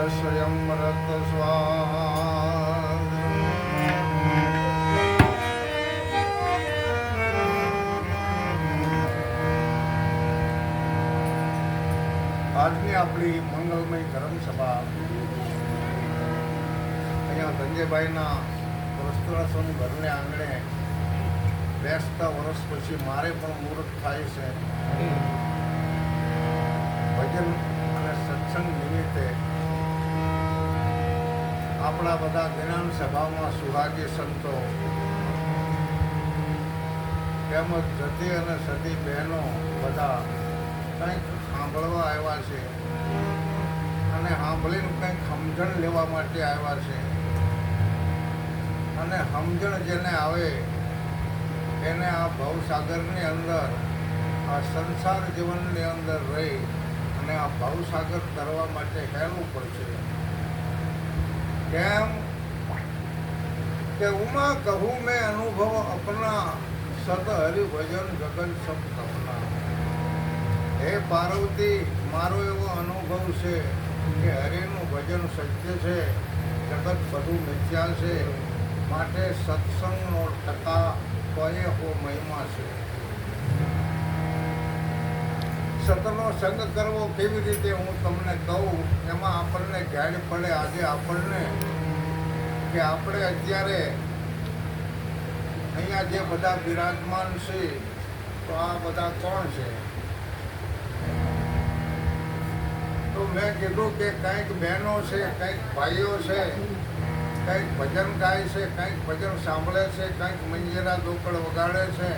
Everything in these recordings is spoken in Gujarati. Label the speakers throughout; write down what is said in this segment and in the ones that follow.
Speaker 1: સ્વયંવ્રત સ્વાદ આજની આપણી મંગલમય ધર્મસભા અહીંયા ધનજીભાઈના વસ્ત્રાસન ઘરને આંગણે બેસતા વર્ષ પછી મારે પણ મુહૂર્ત થાય છે. ભજન અને સત્સંગ નિમિત્તે આપણા બધા જ્ઞાન સભામાં સુહાગી સંતો તેમજ જતી અને સતી બહેનો બધા કંઈક સાંભળવા આવ્યા છે અને સાંભળીને કંઈક સમજણ લેવા માટે આવ્યા છે. અને સમજણ જેને આવે એને આ ભવસાગરની અંદર, આ સંસાર જીવનની અંદર રહી અને આ ભવસાગર તરવા માટે હેલવું પડશે. કેમ કે ઉમા કહું મેં અનુભવ અપના, સત હરિ ભજન ગગન સબ સપના. હે પાર્વતી, મારો એવો અનુભવ છે કે હરિનું ભજન સત્ય છે, જગત બધું મિથ્યા છે, માટે સત્સંગનો ટકા કોઈ હો મહિમા છે. સતનો સંગ કરવો કેવી રીતે હું તમને કહું, એમાં આપણને ગાઈડ પડે આજે આપણને કે આપણે અત્યારે અહીંયા જે બધા બિરાજમાન છે તો આ બધા કોણ છે? તો મેં કીધું કે કંઈક બહેનો છે, કંઈક ભાઈઓ છે, કંઈક ભજન ગાય છે, કંઈક ભજન સાંભળે છે, કંઈક મંજીરા દોકડ વગાડે છે.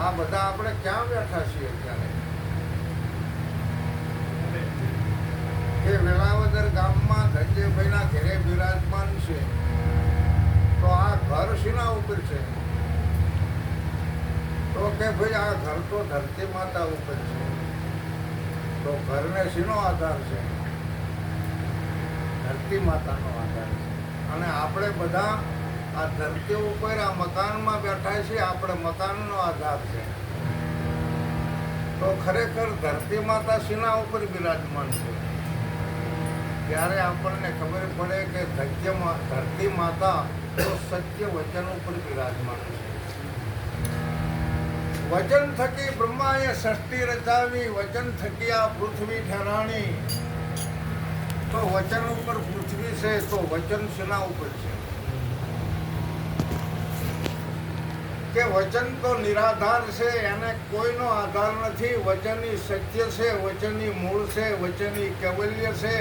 Speaker 1: આ બધા આપણે ક્યાં બેઠા છીએ અત્યારે? કે વેળાવદર ગામમાં ધનજીભાઈના ઘરે બિરાજમાન છે તો આ ઘર શીના ઉપર છે? તો કે ભાઈ આ ઘર તો ધરતી માતા ઉપર છે. તો ઘરને શીનો આધાર છે? ધરતી માતાનો આધાર છે. અને આપણે બધા આ ધરતી ઉપર આ મકાનમાં બેઠા છીએ, આપણે મકાનનો આધાર છે. તો ખરેખર ધરતી માતા શીના ઉપર બિરાજમાન છે? ત્યારે આપણને ખબર પડે કે ધરતી માતા તો સત્ય વચન ઉપર બિરાજમાન છે. વચન થકી બ્રહ્માએ સૃષ્ટિ રચાવી, વચન થકી આ પૃથ્વી ઠરાણી. તો વચન ઉપર પૃથ્વી છે, તો વચન શેના ઉપર છે? કે વચન તો નિરાધાર છે, એને કોઈનો આધાર નથી. વચનની સત્ય છે, વચનની મૂળ છે, વચનની કેવલ્ય છે,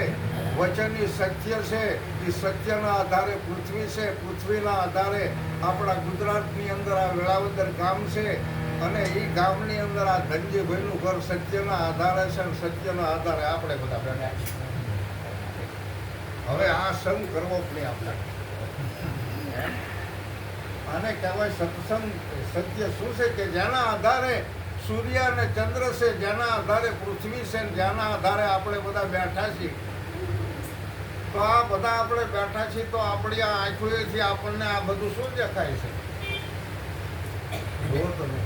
Speaker 1: વચનની સત્ય છે. એ સત્યના આધારે પૃથ્વી છે, પૃથ્વીના આધારે આપણા ગુજરાતની અંદર આ વેળાવદર ગામ છે અને એ ગામની અંદર આ ધનજીભાઈનું ઘર સત્યના આધારે છે અને સત્યના આધારે આપણે બધા બેઠા છીએ. હવે આ સંગ કરવો પડે આપણે. આને કહેવાય સત્સંગ. સત્ય શું છે? કે જેના આધારે સૂર્ય અને ચંદ્ર છે, જેના આધારે પૃથ્વી છે, જેના આધારે આપણે બધા બેઠા છીએ. તો આ બધા આપણે બેઠા છીએ તો આપણી આ આંખોથી આપણને આ બધું શું દેખાય છે? જુઓ તમે,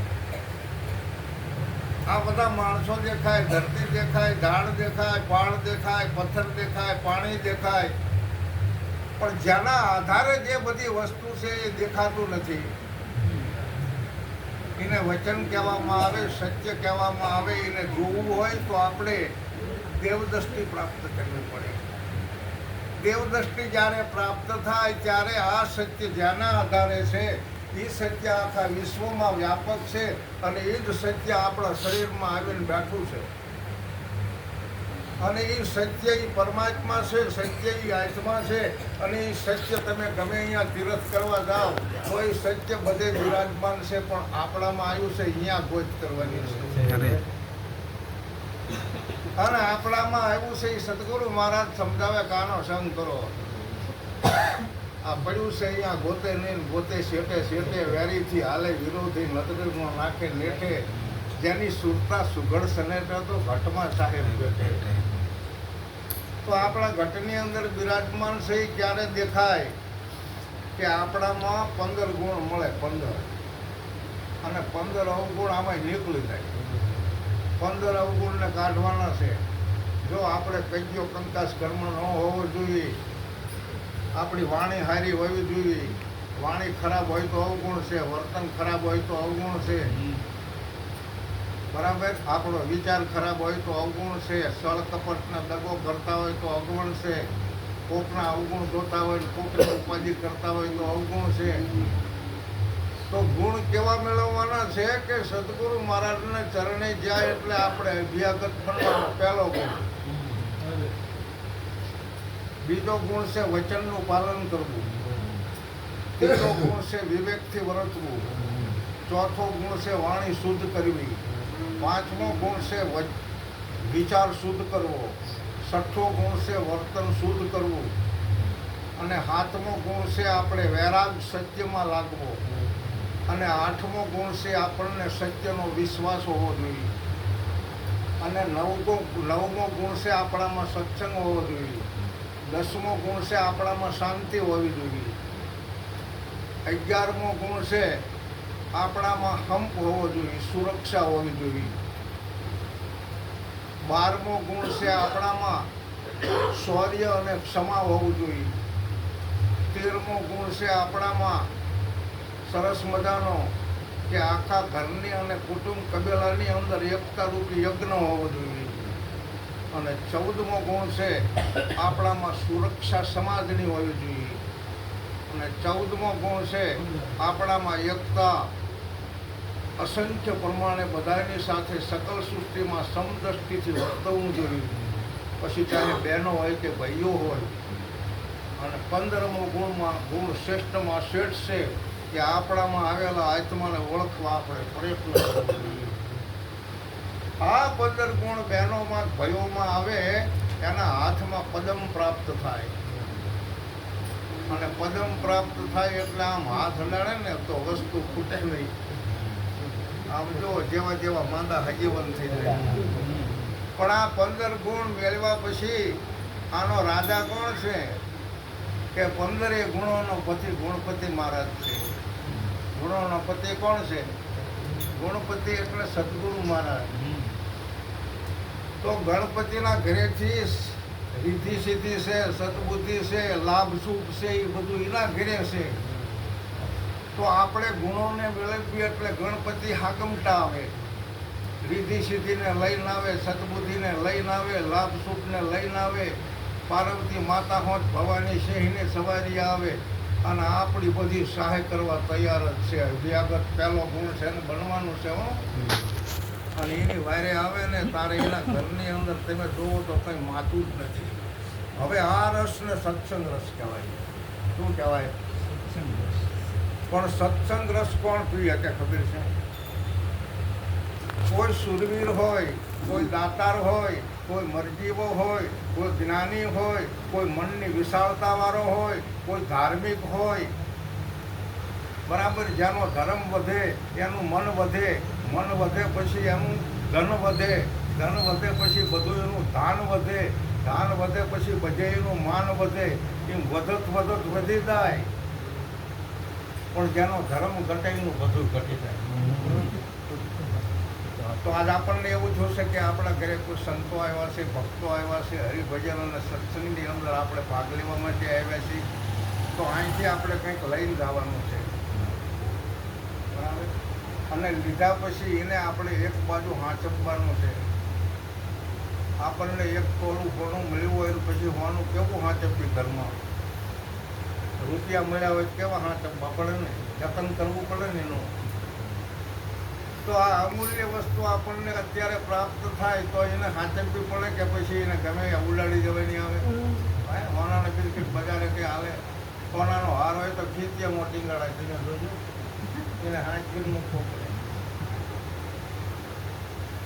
Speaker 1: આ બધા માણસો દેખાય, ધરતી દેખાય, ઝાડ દેખાય, પાળ દેખાય, પથ્થર દેખાય, પાણી દેખાય, પણ જેના આધારે જે બધી વસ્તુ છે એ દેખાતું નથી. એને વચન કહેવામાં આવે, સત્ય કહેવામાં આવે. એને જોવું હોય તો આપણે દેવદ્રષ્ટિ પ્રાપ્ત કરવી પડે. દેવદ્રષ્ટિ જ્યારે પ્રાપ્ત થાય ત્યારે આ સત્ય જેના આધારે છે એ સત્ય આખા વિશ્વમાં વ્યાપક છે અને એ જ સત્ય આપણા શરીરમાં આવીને બેઠું છે. અને એ સત્ય એ પરમાત્મા છે, સત્ય એ આત્મા છે. અને એ સત્ય તમે ગમે અહીંયા તીર્થ કરવા જાઓ તો એ સત્ય બધે વિરાજમાન છે, પણ આપણામાં આવ્યું છે અહીંયા ગોચ કરવાની છે. અને આપણામાં આવ્યું છે એ સદગુરુ મહારાજ સમજાવે કે આનો સંગ કરો. આ પડ્યું છે અહીંયા ગોતે નહીં, ગોતે શેટે શેટે, વેરીથી હાલે વિરોધી, નતરમાં નાખે નેઠે, જેની સુરતા સુઘડ સનેટે તો ઘટમાં સાહેબ બેઠે. તો આપણા ઘટની અંદર બિરાજમાન છે એ ક્યારે દેખાય? કે આપણામાં 15 ગુણ મળે, 15, અને 15 અવગુણ આમાં નીકળી જાય. 15 અવગુણને કાઢવાના છે. જો આપણે કજ્યો કંકાસ કર્મ ન હોવો જોઈએ, આપણી વાણી હારી હોવી જોઈએ. વાણી ખરાબ હોય તો અવગુણ છે, વર્તન ખરાબ હોય તો અવગુણ છે, બરાબર. આપણો વિચાર ખરાબ હોય તો અવગુણ છે, સળ કપટના દગો કરતા હોય તો અવગુણ છે, કોકના અવગુણ જોતા હોય, કોકની ઉપાધિ કરતા હોય તો અવગુણ છે. તો ગુણ કેવા મેળવવાના છે કે સદગુરુ મહારાજને ચરણે જાય એટલે આપણે અભ્યાગત બનવાનો પહેલો ગુણ. બીજો ગુણ છે વચનનું પાલન કરવું. ત્રીજો ગુણ છે વિવેકથી વર્તવું. ચોથો ગુણ છે વાણી શુદ્ધ કરવી. પાંચમો ગુણ છે વિચાર શુદ્ધ કરવો. છઠ્ઠો ગુણ છે વર્તન શુદ્ધ કરવું. અને સાતમો ગુણ છે આપણે વૈરાગ સત્યમાં લાગવો. અને આઠમો ગુણ છે આપણને સત્યનો વિશ્વાસ હોવો જોઈએ. અને નવમો ગુણ છે આપણામાં સત્સંગ હોવો જોઈએ. 10મો ગુણ છે આપણામાં શાંતિ હોવી જોઈએ. 11મો ગુણ છે આપણામાં હંપ હોવો જોઈએ, સુરક્ષા હોવી જોઈએ. 12મો ગુણ છે આપણામાં શૌર્ય અને ક્ષમા હોવું જોઈએ. 13મો ગુણ છે આપણામાં સરસ મજાનો કે આખા ઘરની અને કુટુંબ કબીલાની અંદર એકતા રૂપી યજ્ઞ હોવો જોઈએ. અને 14મો ગુણ છે આપણામાં સુરક્ષા સમાજની હોવી જોઈએ. અને 14મો ગુણ છે આપણામાં એકતા અસંખ્ય પ્રમાણે બધાની સાથે સકલ સૃષ્ટિમાં સમદ્રષ્ટિથી વર્તવું જોઈએ. પછી ચાહે બહેનો હોય કે ભાઈઓ હોય. અને 15મો ગુણ શ્રેષ્ઠમાં શ્રેષ્ઠ છે કે આપણામાં આવેલા આત્માને ઓળખવા આપણે પ્રયત્ન કરવો જોઈએ. આ 15 ગુણ બહેનોમાં ભાઈઓમાં આવે એના હાથમાં પદમ પ્રાપ્ત થાય. અને પદમ પ્રાપ્ત થાય એટલે આમ હાથ હલાડે ને તો વસ્તુ ખૂટે નહીં. આમ જો જેવા જેવા માંદા હજીવન થઈ જાય. પણ આ 15 ગુણ મેળવ્યા પછી આનો રાજા કોણ છે કે 15 ગુણોનો પતિ ગુણપતિ મહારાજ છે. ગુણોનો પતિ કોણ છે? ગુણપતિ એટલે સદગુરુ મહારાજ. તો ગણપતિના ઘરેથી રીધિ સિદ્ધિ છે, સદબુદ્ધિ છે, લાભ સુખ છે, એ બધું એના ઘરે છે. તો આપણે ગુણોને મેળવીએ એટલે ગણપતિ હાકમટા આવે. રીધિ સિદ્ધિને લઈને આવે, સદબુદ્ધિને લઈને આવે, લાભ સુખને લઈને આવે. પાર્વતી માતા હોત ભવાની સિંહની સવારી આવે. અને આપણી બધી સહાય કરવા તૈયાર જ છે. વ્યાગત પહેલો ગુણ છે ને બનવાનું છે. અને એની વારે આવે ને તારે એના ઘરની અંદર તમે જોવો તો કંઈ માતું જ નથી. હવે આ રસને સત્સંગ રસ કહેવાય. શું કહેવાય? સત્સંગ રસ. પણ સત્સંગ રસ કોણ પીએ કે ખબર છે? કોઈ સુરવીર હોય, કોઈ દાતાર હોય, કોઈ મરજીવો હોય, કોઈ જ્ઞાની હોય, કોઈ મનની વિશાળતાવાળો હોય, કોઈ ધાર્મિક હોય. બરાબર. જેનો ધર્મ વધે એનું મન વધે, મન વધે પછી એનું ધન વધે, ધન વધે પછી બધું એનું ધાન વધે, ધાન વધે પછી બધે એનું માન વધે. એમ વધત વધી જાય. પણ જેનો ધર્મ ઘટે એનું બધું ઘટી જાય. તો આજ આપણને એવું જોશે કે આપણા ઘરે કોઈ સંતો આવ્યા છે, ભક્તો આવ્યા છે, હરિભજન અને સત્સંગની અંદર આપણે ભાગ લેવા માટે આવ્યા છીએ. તો અહીંથી આપણે કંઈક લઈને જવાનું છે. બરાબર. અને લીધા પછી એને આપણે એક બાજુ હાંચવવાનું છે. આપણને એક તોલું ઘણું મળ્યું હોય પછી હોવાનું કેવું હાંચવ્યું ઘરમાં. રૂપિયા મળ્યા હોય કેવા હાંચવવા પડે ને, જતન કરવું પડે ને એનું. તો આ અમૂલ્ય વસ્તુ આપણને અત્યારે પ્રાપ્ત થાય તો એને હાંચવવી પડે કે પછી એને ગમે ઉડાડી જવાની આવે. હોનાને બિસ્કીટ બજારે કે હાલે. સોનાનો હાર હોય તો ખીચીએ મોટી ગાળા થઈને જોજો એને હાંચવી મૂકવો પડે.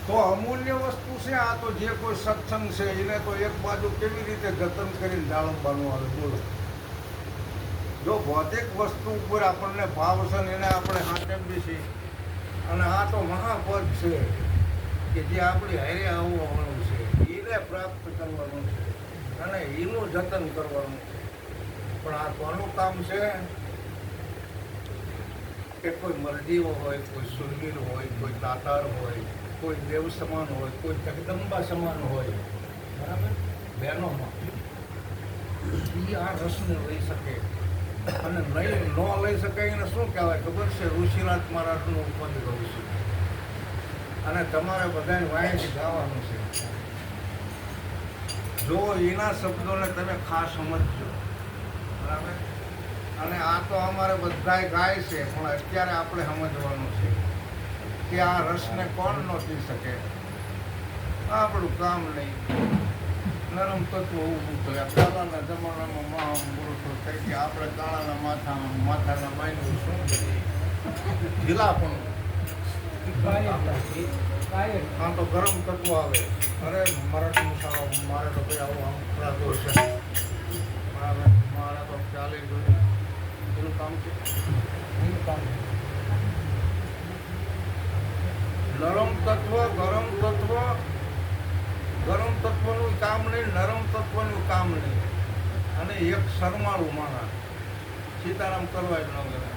Speaker 1: તો અમૂલ્ય વસ્તુ છે આ. તો જે કોઈ સત્સંગ છે એને તો એક બાજુ કેવી રીતે જતન કરીને જાળવવાનું આવે બોલો. જો ભૌતિક વસ્તુ ઉપર આપણને ભાવ છે ને એને આપણે હાંચવીએ છીએ. અને આ તો મહાપદ છે કે જે આપણી હારે આવવાનું છે, એને પ્રાપ્ત કરવાનું છે અને એનું જતન કરવાનું છે. પણ આ કોનું કામ છે કે કોઈ મરજીવો હોય, કોઈ સુરવીર હોય, કોઈ દાતાર હોય, કોઈ દેવ સમાન હોય, કોઈ જગદંબા સમાન હોય. બરાબર બહેનોમાં એ આ રસને લઈ શકે અને નહીં ન લઈ શકે એને શું કહેવાય ખબર છે? ઋષિરાજ મહારાજનું પદ કહું છું અને તમારે બધાને વાંચી ગાવાનું છે. જો એના શબ્દોને તમે ખાસ સમજજો, બરાબર. અને આ તો અમારે બધાય ગાય છે, પણ અત્યારે આપણે સમજવાનું છે કે આ રસને કોણ ન પી શકે. આપણું કામ નહીં. નરમ તત્વ ઊભું થયા પહેલાના જમાનામાં મહાપુરુષો થઈ ગયા. આપણે કાળાના માથાના માયનું શું ઢીલા પણ આ તો ગરમ તત્વ આવે. અરે મરાઠી સાવ મારે તો ભાઈ આવું આમ ખરાબ છે. મારે તો ચાલી જોઈ એનું કામ છે. એનું કામ નરમ તત્વ ગરમ તત્વ. ગરમ તત્વનું કામ નહીં, નરમ તત્વનું કામ નહીં. અને એક શરમાળું માણસ સીતારામ કરવા જ ન કરે.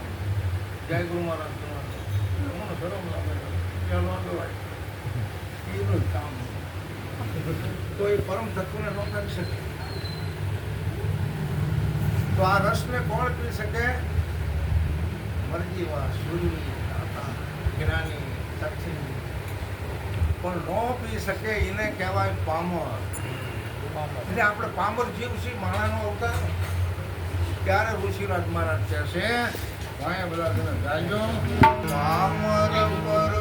Speaker 1: જય ગુરુ મહારાજ મને શરમ લાગે એનું જ કામ. તો એ પરમ તત્વને ન કરી શકે. તો આ રસને કોણ પી શકે? મરજીવા, સૂર્ય, દાતા, જ્ઞાની, સક્ષી. પણ ન પી શકે એને કહેવાય પામર. એટલે આપણે પામર જીવ છીએ, માણાનો અવતાર. ત્યારે ઋષિરાજ મહારાજ કહે છે, વાંયા બધા જાજો પામર પર